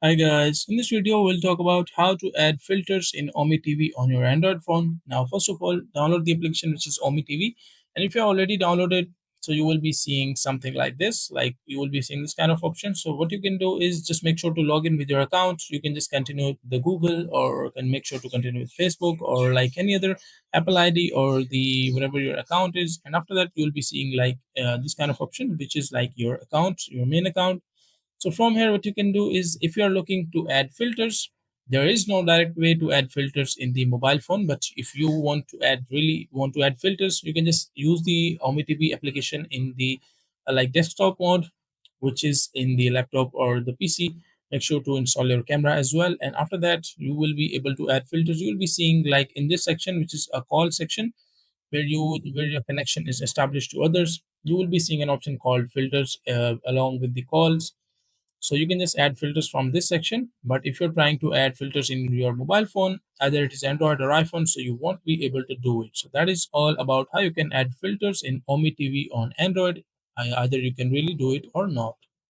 Hi guys, in this video we'll talk about how to add filters in Ometv on your Android phone. Now first of all, download the application which is Ometv, and if you already downloaded, so you will be seeing something like this, like you will be seeing this kind of option. So what you can do is just make sure to log in with your account. You can just continue with the Google, or can make sure to continue with Facebook, or like any other Apple ID, or the whatever your account is, and after that you will be seeing like this kind of option which is like your account, your main account. So from here, what you can do is if you are looking to add filters, there is no direct way to add filters in the mobile phone. But if you want to add filters, you can just use the Ometv application in the like desktop mode, which is in the laptop or the PC. Make sure to install your camera as well, and after that, you will be able to add filters. You will be seeing like in this section, which is a call section, where your connection is established to others. You will be seeing an option called filters along with the calls, so you can just add filters from this section. But if you're trying to add filters in your mobile phone, either it is Android or iPhone, so you won't be able to do it. So that is all about how you can add filters in Ometv on Android. Either you can really do it or not.